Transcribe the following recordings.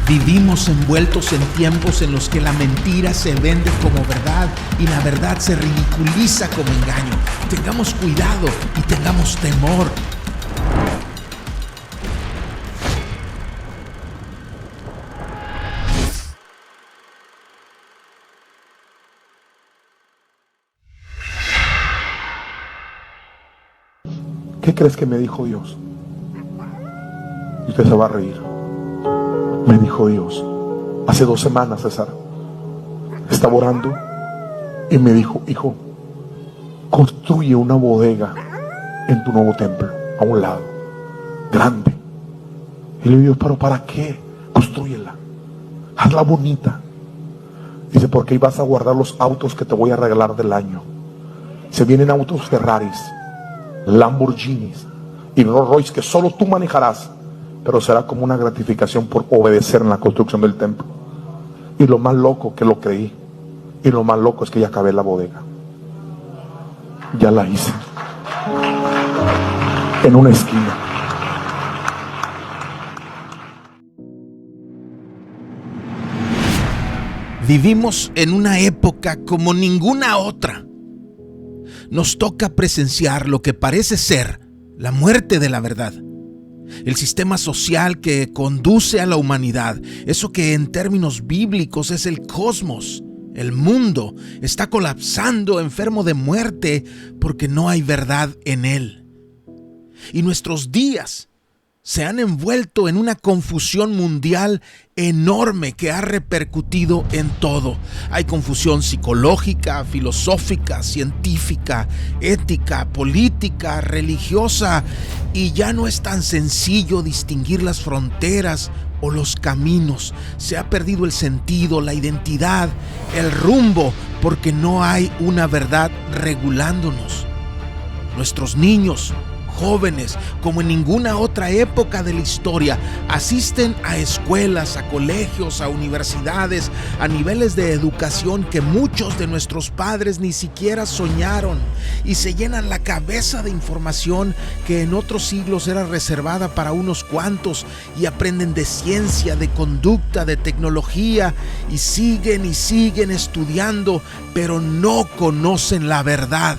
Vivimos envueltos en tiempos en los que la mentira se vende como verdad y la verdad se ridiculiza como engaño. Tengamos cuidado y tengamos temor. ¿Qué crees que me dijo Dios? Y usted se va a reír. Me dijo Dios, hace 2 semanas, César, estaba orando y me dijo: hijo, construye una bodega en tu nuevo templo, a un lado, grande. Y le digo: pero ¿para qué? Constrúyela, hazla bonita. Dice: porque ahí vas a guardar los autos que te voy a regalar del año. Se vienen autos Ferraris, Lamborghinis y Rolls Royce que solo tú manejarás, pero será como una gratificación por obedecer en la construcción del templo. Y lo más loco, que lo creí, y lo más loco es que ya acabé la bodega, ya la hice en una esquina. Vivimos en una época como ninguna otra. Nos toca presenciar lo que parece ser la muerte de la verdad. El sistema social que conduce a la humanidad, eso que en términos bíblicos es el cosmos, el mundo, está colapsando, enfermo de muerte, porque no hay verdad en él. Y nuestros días se han envuelto en una confusión mundial enorme que ha repercutido en todo. Hay confusión psicológica, filosófica, científica, ética, política, religiosa, y ya no es tan sencillo distinguir las fronteras o los caminos. Se ha perdido el sentido, la identidad, el rumbo, porque no hay una verdad regulándonos. Nuestros niños, jóvenes, como en ninguna otra época de la historia, asisten a escuelas, a colegios, a universidades, a niveles de educación que muchos de nuestros padres ni siquiera soñaron, y se llenan la cabeza de información que en otros siglos era reservada para unos cuantos, y aprenden de ciencia, de conducta, de tecnología, y siguen estudiando, pero no conocen la verdad.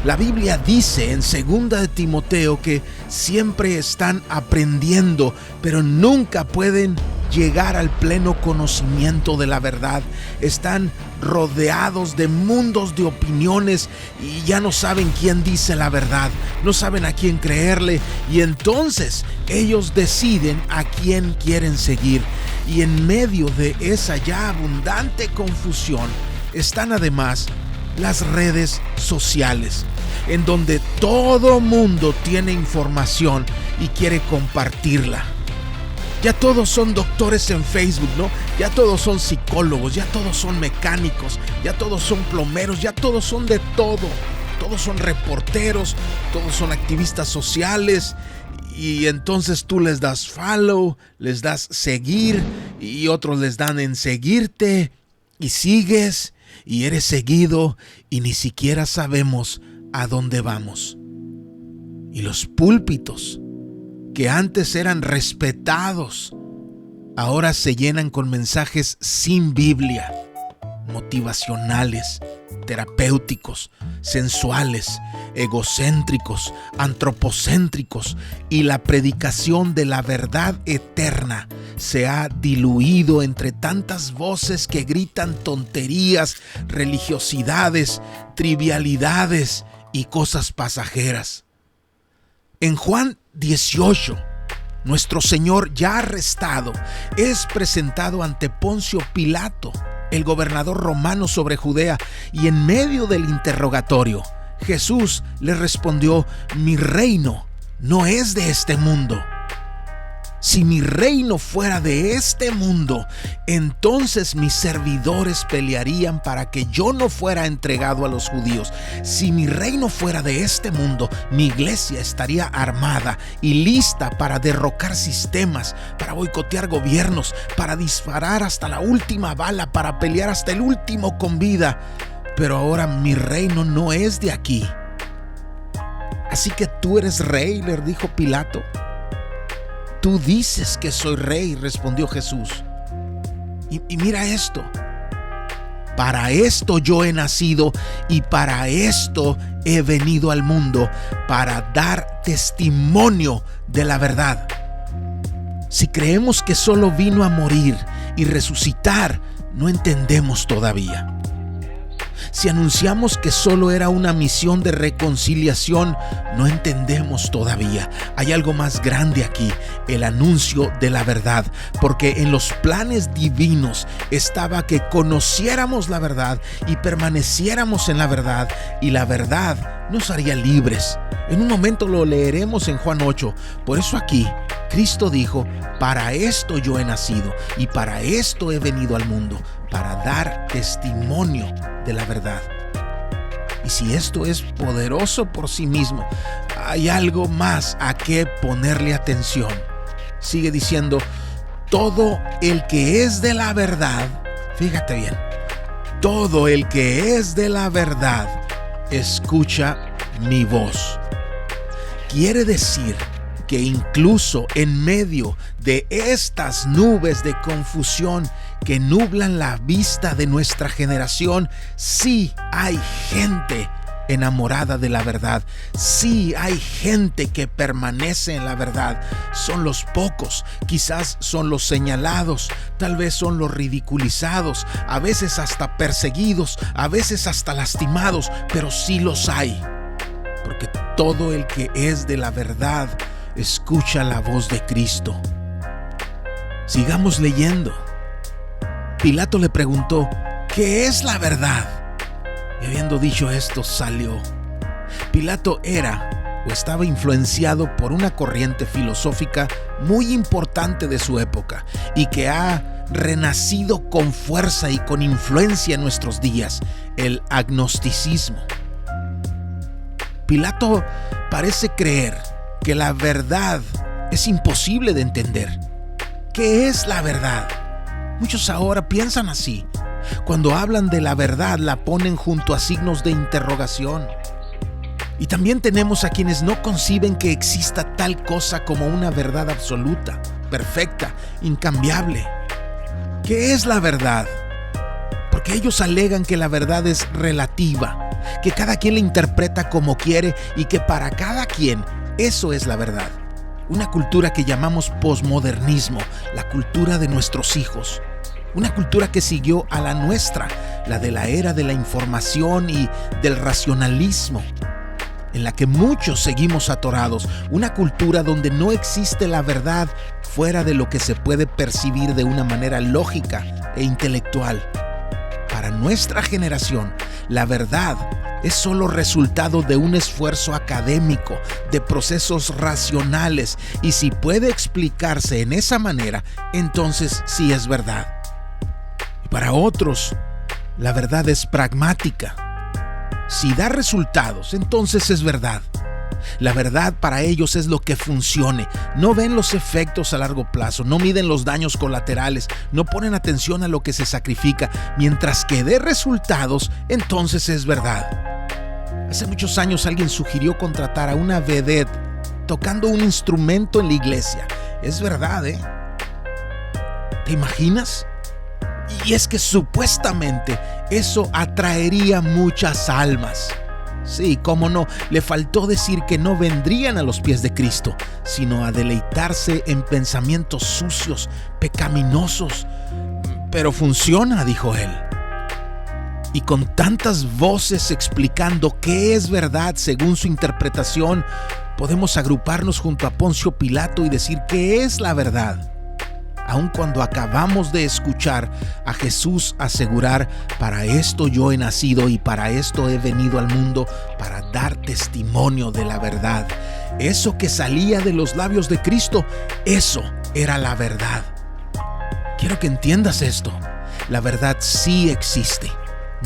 La Biblia dice en 2 de Timoteo que siempre están aprendiendo, pero nunca pueden llegar al pleno conocimiento de la verdad. Están rodeados de mundos de opiniones y ya no saben quién dice la verdad, no saben a quién creerle, y entonces ellos deciden a quién quieren seguir. Y en medio de esa ya abundante confusión están además las redes sociales, en donde todo mundo tiene información y quiere compartirla. Ya todos son doctores en Facebook, ¿no? Ya todos son psicólogos, ya todos son mecánicos, ya todos son plomeros, ya todos son de todo. Todos son reporteros, todos son activistas sociales, y entonces tú les das follow, les das seguir, y otros les dan en seguirte, y sigues, y eres seguido, y ni siquiera sabemos a dónde vamos. Y los púlpitos, que antes eran respetados, ahora se llenan con mensajes sin Biblia, motivacionales, terapéuticos, sensuales, egocéntricos, antropocéntricos, y la predicación de la verdad eterna se ha diluido entre tantas voces que gritan tonterías, religiosidades, trivialidades y cosas pasajeras. En Juan 18, nuestro Señor, ya arrestado, es presentado ante Poncio Pilato, el gobernador romano sobre Judea, y en medio del interrogatorio, Jesús le respondió: mi reino no es de este mundo. Si mi reino fuera de este mundo, entonces mis servidores pelearían para que yo no fuera entregado a los judíos. Si mi reino fuera de este mundo, mi iglesia estaría armada y lista para derrocar sistemas, para boicotear gobiernos, para disparar hasta la última bala, para pelear hasta el último con vida. Pero ahora mi reino no es de aquí. Así que tú eres rey, le dijo Pilato. tú dices que soy rey, respondió Jesús. Y mira esto. Para esto yo he nacido y para esto he venido al mundo, para dar testimonio de la verdad. Si creemos que solo vino a morir y resucitar, no entendemos todavía. Si anunciamos que solo era una misión de reconciliación, no entendemos todavía. Hay algo más grande aquí, el anuncio de la verdad, porque en los planes divinos estaba que conociéramos la verdad y permaneciéramos en la verdad, y la verdad nos haría libres. En un momento lo leeremos en Juan 8. Por eso aquí Cristo dijo: para esto yo he nacido y para esto he venido al mundo, para dar testimonio de la verdad. Y si esto es poderoso por sí mismo, hay algo más a qué ponerle atención. Sigue diciendo: todo el que es de la verdad, fíjate bien, todo el que es de la verdad, escucha mi voz. Quiere decir que incluso en medio de estas nubes de confusión que nublan la vista de nuestra generación, sí hay gente enamorada de la verdad. Sí hay gente que permanece en la verdad. Son los pocos, quizás son los señalados, tal vez son los ridiculizados, a veces hasta perseguidos, a veces hasta lastimados, pero sí los hay. Porque todo el que es de la verdad escucha la voz de Cristo. Sigamos leyendo. Pilato le preguntó: ¿qué es la verdad? Y habiendo dicho esto, salió. Pilato era o estaba influenciado por una corriente filosófica muy importante de su época y que ha renacido con fuerza y con influencia en nuestros días: el agnosticismo. Pilato parece creer que la verdad es imposible de entender. ¿Qué es la verdad? Muchos ahora piensan así. Cuando hablan de la verdad, la ponen junto a signos de interrogación. Y también tenemos a quienes no conciben que exista tal cosa como una verdad absoluta, perfecta, incambiable. ¿Qué es la verdad? Porque ellos alegan que la verdad es relativa, que cada quien la interpreta como quiere y que para cada quien eso es la verdad. Una cultura que llamamos posmodernismo, la cultura de nuestros hijos. Una cultura que siguió a la nuestra, la de la era de la información y del racionalismo, en la que muchos seguimos atorados. Una cultura donde no existe la verdad fuera de lo que se puede percibir de una manera lógica e intelectual. Para nuestra generación, la verdad es solo resultado de un esfuerzo académico, de procesos racionales, y si puede explicarse en esa manera, entonces sí es verdad. Y para otros, la verdad es pragmática. Si da resultados, entonces es verdad. La verdad para ellos es lo que funcione. No ven los efectos a largo plazo, no miden los daños colaterales, no ponen atención a lo que se sacrifica. Mientras que dé resultados, entonces es verdad. Hace muchos años alguien sugirió contratar a una vedette tocando un instrumento en la iglesia. Es verdad, ¿eh? ¿Te imaginas? Y es que supuestamente eso atraería muchas almas. Sí, cómo no, le faltó decir que no vendrían a los pies de Cristo, sino a deleitarse en pensamientos sucios, pecaminosos. Pero funciona, dijo él. Y con tantas voces explicando qué es verdad según su interpretación, podemos agruparnos junto a Poncio Pilato y decir qué es la verdad. Aun cuando acabamos de escuchar a Jesús asegurar: para esto yo he nacido y para esto he venido al mundo, para dar testimonio de la verdad. Eso que salía de los labios de Cristo, eso era la verdad. Quiero que entiendas esto. La verdad sí existe.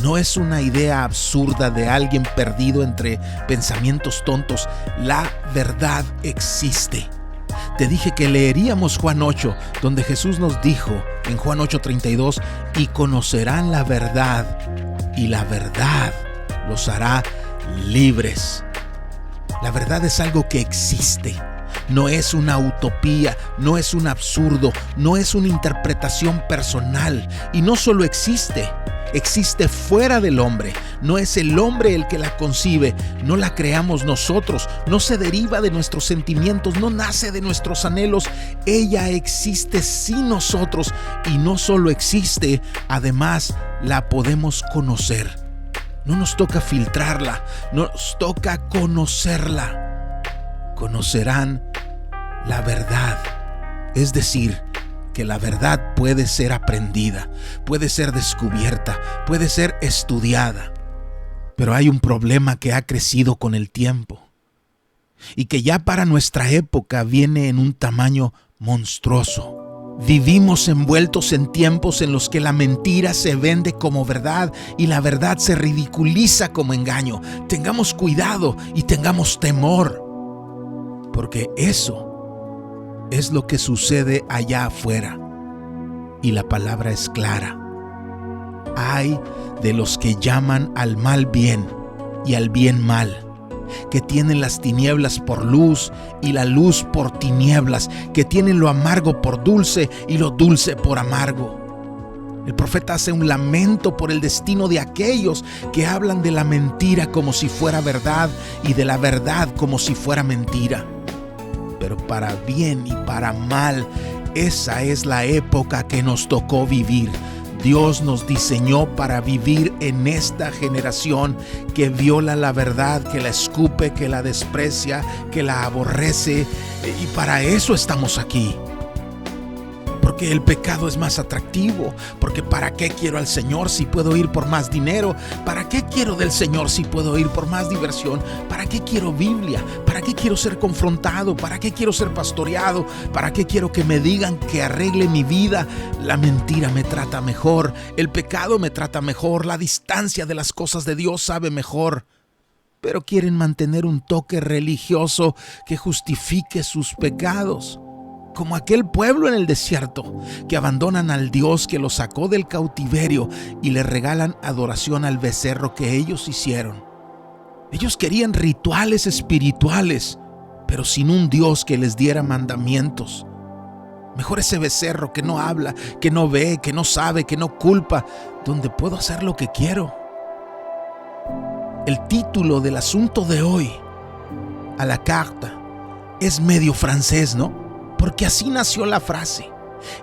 No es una idea absurda de alguien perdido entre pensamientos tontos. La verdad existe. Te dije que leeríamos Juan 8, donde Jesús nos dijo en Juan 8:32: y conocerán la verdad, y la verdad los hará libres. La verdad es algo que existe. no es una utopía, no es un absurdo, no es una interpretación personal. Y no solo existe fuera del hombre. No es el hombre el que la concibe, no la creamos nosotros, no se deriva de nuestros sentimientos, no nace de nuestros anhelos. Ella existe sin nosotros, y no solo existe, además la podemos conocer. No nos toca filtrarla, nos toca conocerla. Conocerán la verdad, es decir, que la verdad puede ser aprendida, puede ser descubierta, puede ser estudiada. Pero hay un problema que ha crecido con el tiempo y que ya para nuestra época viene en un tamaño monstruoso. Vivimos envueltos en tiempos en los que la mentira se vende como verdad y la verdad se ridiculiza como engaño. Tengamos cuidado y tengamos temor, porque eso es lo que sucede allá afuera, y la palabra es clara. Ay de los que llaman al mal bien y al bien mal, que tienen las tinieblas por luz y la luz por tinieblas, que tienen lo amargo por dulce y lo dulce por amargo. El profeta hace un lamento por el destino de aquellos que hablan de la mentira como si fuera verdad y de la verdad como si fuera mentira. Pero para bien y para mal, esa es la época que nos tocó vivir. Dios nos diseñó para vivir en esta generación que viola la verdad, que la escupe, que la desprecia, que la aborrece, y para eso estamos aquí. Porque el pecado es más atractivo. Porque ¿para qué quiero al Señor si puedo ir por más dinero? ¿Para qué quiero del Señor si puedo ir por más diversión? ¿Para qué quiero Biblia? ¿Para qué quiero ser confrontado? ¿Para qué quiero ser pastoreado? ¿Para qué quiero que me digan que arregle mi vida? La mentira me trata mejor. El pecado me trata mejor. La distancia de las cosas de Dios sabe mejor. Pero quieren mantener un toque religioso que justifique sus pecados. Como aquel pueblo en el desierto que abandonan al Dios que los sacó del cautiverio y le regalan adoración al becerro que ellos hicieron. Ellos querían rituales espirituales, pero sin un Dios que les diera mandamientos. Mejor ese becerro que no habla, que no ve, que no sabe, que no culpa, donde puedo hacer lo que quiero. El título del asunto de hoy, a la carta, es medio francés, ¿no? Porque así nació la frase.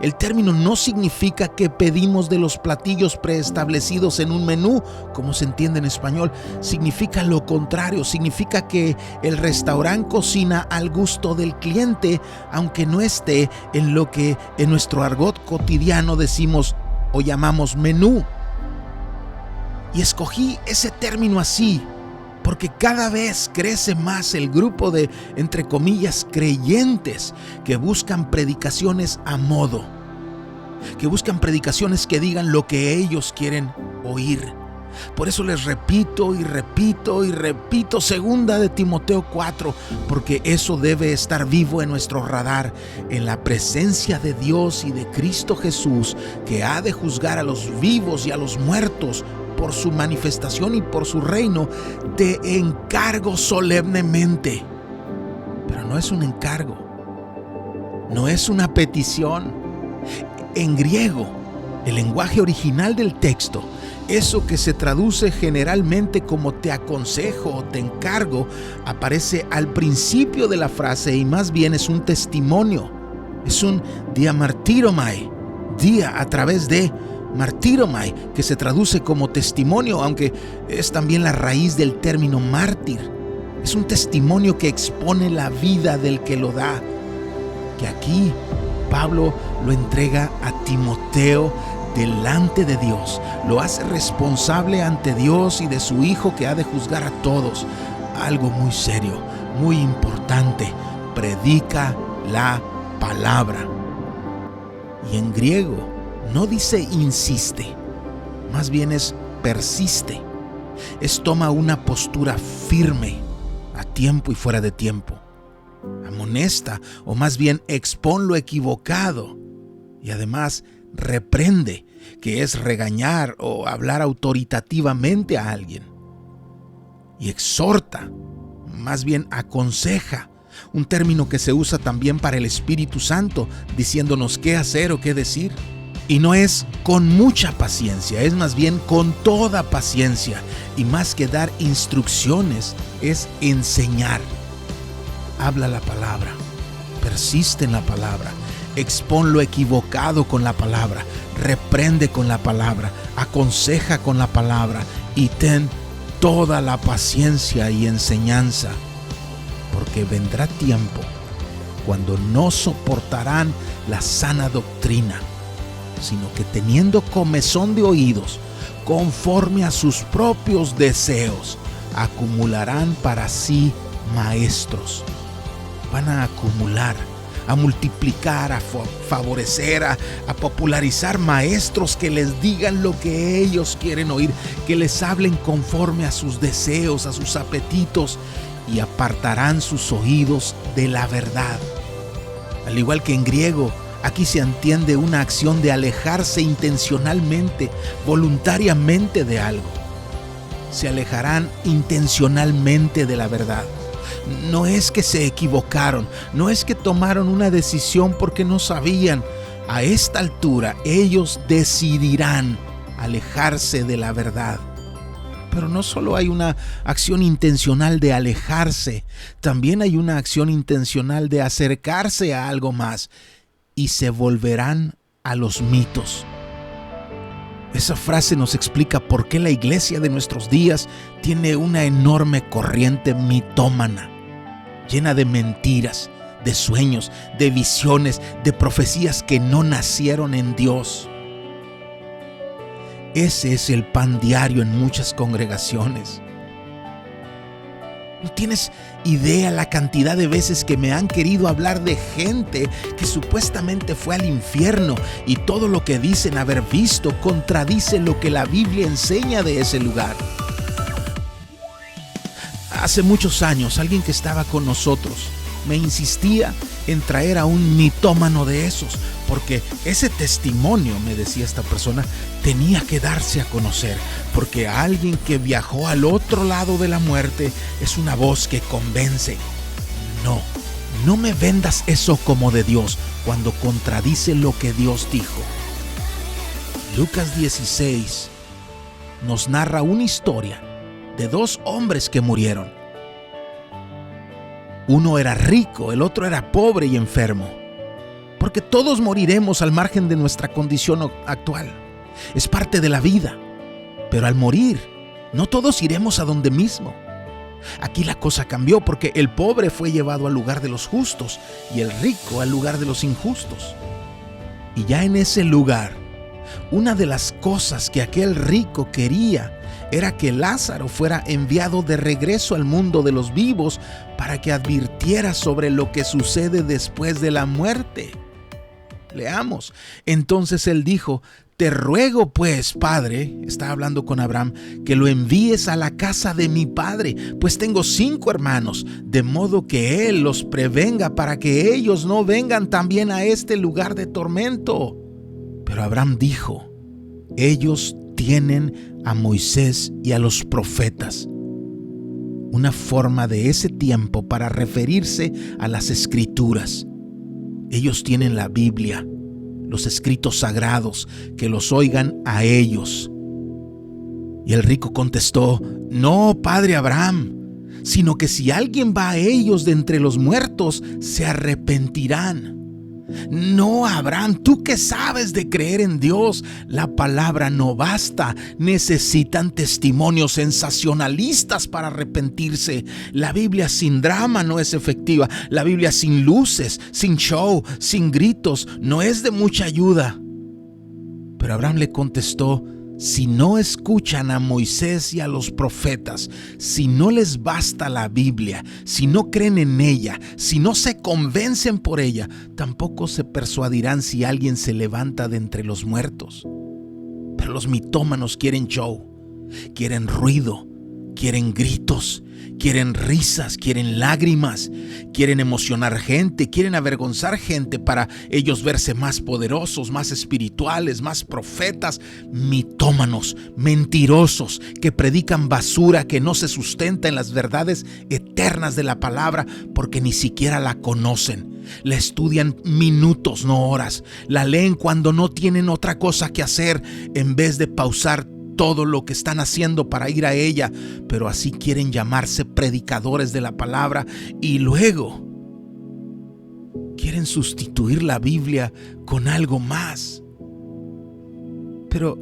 El término no significa que pedimos de los platillos preestablecidos en un menú, como se entiende en español. Significa lo contrario. Significa que el restaurante cocina al gusto del cliente, aunque no esté en lo que en nuestro argot cotidiano decimos o llamamos menú. Y escogí ese término así porque cada vez crece más el grupo de, entre comillas, creyentes que buscan predicaciones a modo, que buscan predicaciones que digan lo que ellos quieren oír. Por eso les repito y repito y repito 2 de Timoteo 4, porque eso debe estar vivo en nuestro radar, en la presencia de Dios y de Cristo Jesús, que ha de juzgar a los vivos y a los muertos por su manifestación y por su reino. Te encargo solemnemente. Pero no es un encargo, no es una petición. En griego, el lenguaje original del texto, eso que se traduce generalmente como te aconsejo o te encargo, aparece al principio de la frase y más bien es un testimonio. Es un diamartiromai, día a través de martiromai, que se traduce como testimonio, aunque es también la raíz del término mártir. Es un testimonio que expone la vida del que lo da, que aquí Pablo lo entrega a Timoteo delante de Dios. Lo hace responsable ante Dios y de su Hijo que ha de juzgar a todos. Algo muy serio, muy importante. Predica la palabra. Y en griego no dice insiste, más bien es persiste. Es toma una postura firme, a tiempo y fuera de tiempo. Amonesta, o más bien expón lo equivocado. Y además reprende, que es regañar o hablar autoritativamente a alguien. Y exhorta, más bien aconseja, un término que se usa también para el Espíritu Santo, diciéndonos qué hacer o qué decir. Y no es con mucha paciencia, es más bien con toda paciencia. Y más que dar instrucciones, es enseñar. Habla la palabra, persiste en la palabra, expón lo equivocado con la palabra, reprende con la palabra, aconseja con la palabra y ten toda la paciencia y enseñanza, porque vendrá tiempo cuando no soportarán la sana doctrina, sino que teniendo comezón de oídos, conforme a sus propios deseos, acumularán para sí maestros. Van a acumular, a multiplicar, a favorecer, a popularizar maestros que les digan lo que ellos quieren oír, que les hablen conforme a sus deseos, a sus apetitos, y apartarán sus oídos de la verdad. Al igual que en griego, aquí se entiende una acción de alejarse intencionalmente, voluntariamente de algo. Se alejarán intencionalmente de la verdad. No es que se equivocaron, no es que tomaron una decisión porque no sabían. A esta altura ellos decidirán alejarse de la verdad. Pero no solo hay una acción intencional de alejarse, también hay una acción intencional de acercarse a algo más. Y se volverán a los mitos. Esa frase nos explica por qué la iglesia de nuestros días tiene una enorme corriente mitómana, llena de mentiras, de sueños, de visiones, de profecías que no nacieron en Dios. Ese es el pan diario en muchas congregaciones. No tienes idea la cantidad de veces que me han querido hablar de gente que supuestamente fue al infierno y todo lo que dicen haber visto contradice lo que la Biblia enseña de ese lugar. Hace muchos años, alguien que estaba con nosotros me insistía en traer a un mitómano de esos, porque ese testimonio, me decía esta persona, tenía que darse a conocer, porque alguien que viajó al otro lado de la muerte es una voz que convence. No me vendas eso como de Dios cuando contradice lo que Dios dijo. Lucas 16 nos narra una historia de dos hombres que murieron. Uno era rico, el otro era pobre y enfermo. Porque todos moriremos al margen de nuestra condición actual. Es parte de la vida. Pero al morir, no todos iremos a donde mismo. Aquí la cosa cambió porque el pobre fue llevado al lugar de los justos y el rico al lugar de los injustos. Y ya en ese lugar, una de las cosas que aquel rico quería era que Lázaro fuera enviado de regreso al mundo de los vivos para que advirtiera sobre lo que sucede después de la muerte. Leamos. Entonces él dijo: te ruego pues, padre, está hablando con Abraham, que lo envíes a la casa de mi padre, pues tengo 5 hermanos, de modo que él los prevenga para que ellos no vengan también a este lugar de tormento. Pero Abraham dijo: ellos tienen a Moisés y a los profetas. Una forma de ese tiempo para referirse a las escrituras. Ellos tienen la Biblia, los escritos sagrados, que los oigan a ellos. Y el rico contestó: no, padre Abraham, sino que si alguien va a ellos de entre los muertos, se arrepentirán. No, Abraham, tú que sabes de creer en Dios, la palabra no basta. Necesitan testimonios sensacionalistas para arrepentirse. La Biblia sin drama no es efectiva. La Biblia sin luces, sin show, sin gritos, no es de mucha ayuda. Pero Abraham le contestó: si no escuchan a Moisés y a los profetas, si no les basta la Biblia, si no creen en ella, si no se convencen por ella, tampoco se persuadirán si alguien se levanta de entre los muertos. Pero los mitómanos quieren show, quieren ruido, quieren gritos, Quieren risas, quieren lágrimas, quieren emocionar gente, quieren avergonzar gente para ellos verse más poderosos, más espirituales, más profetas. Mitómanos, mentirosos, que predican basura que no se sustenta en las verdades eternas de la palabra porque ni siquiera la conocen. La estudian minutos, no horas. La leen cuando no tienen otra cosa que hacer en vez de pausar todo lo que están haciendo para ir a ella, pero así quieren llamarse predicadores de la palabra y luego quieren sustituir la Biblia con algo más. Pero,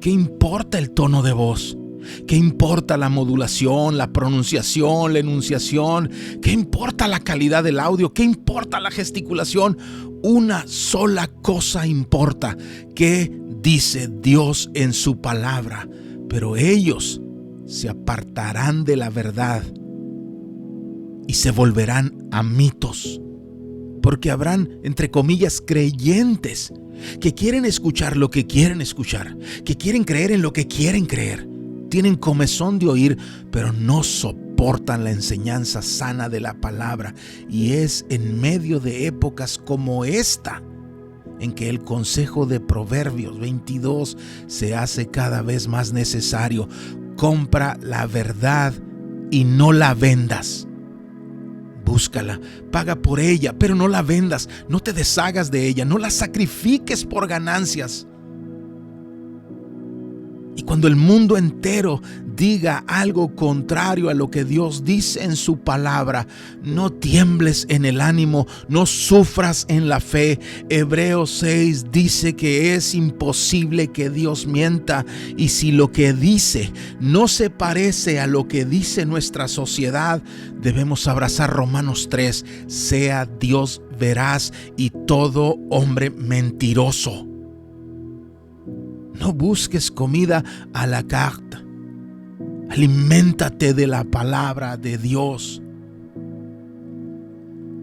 ¿qué importa el tono de voz? ¿Qué importa la modulación, la pronunciación, la enunciación? ¿Qué importa la calidad del audio? ¿Qué importa la gesticulación? Una sola cosa importa: ¿qué dice Dios en su palabra? Pero ellos se apartarán de la verdad y se volverán a mitos, porque habrán, entre comillas, creyentes que quieren escuchar lo que quieren escuchar, que quieren creer en lo que quieren creer. Tienen comezón de oír, pero no soportan la enseñanza sana de la palabra. Y es en medio de épocas como esta en que el consejo de Proverbios 22 se hace cada vez más necesario. Compra la verdad y no la vendas. Búscala, paga por ella, pero no la vendas. No te deshagas de ella, no la sacrifiques por ganancias. Y cuando el mundo entero diga algo contrario a lo que Dios dice en su palabra, no tiembles en el ánimo, no sufras en la fe. Hebreos 6 dice que es imposible que Dios mienta, y si lo que dice no se parece a lo que dice nuestra sociedad, debemos abrazar Romanos 3, sea Dios veraz y todo hombre mentiroso. No busques comida a la carta. Aliméntate de la palabra de Dios.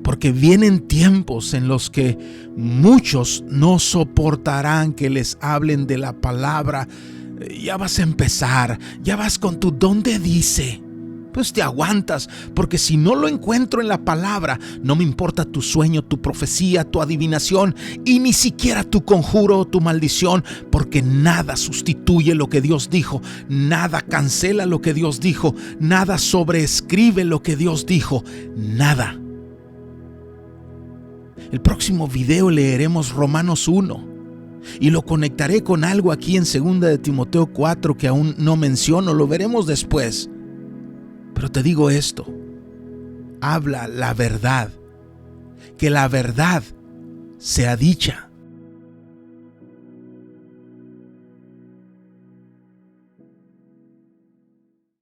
Porque vienen tiempos en los que muchos no soportarán que les hablen de la palabra. Ya vas a empezar, ya vas con tu ¿dónde dice? Pues te aguantas, porque si no lo encuentro en la palabra, no me importa tu sueño, tu profecía, tu adivinación y ni siquiera tu conjuro o tu maldición, porque nada sustituye lo que Dios dijo, nada cancela lo que Dios dijo, nada sobreescribe lo que Dios dijo, nada. El próximo video leeremos Romanos 1 y lo conectaré con algo aquí en 2 de Timoteo 4 que aún no menciono, lo veremos después. Pero te digo esto: habla la verdad, que la verdad sea dicha.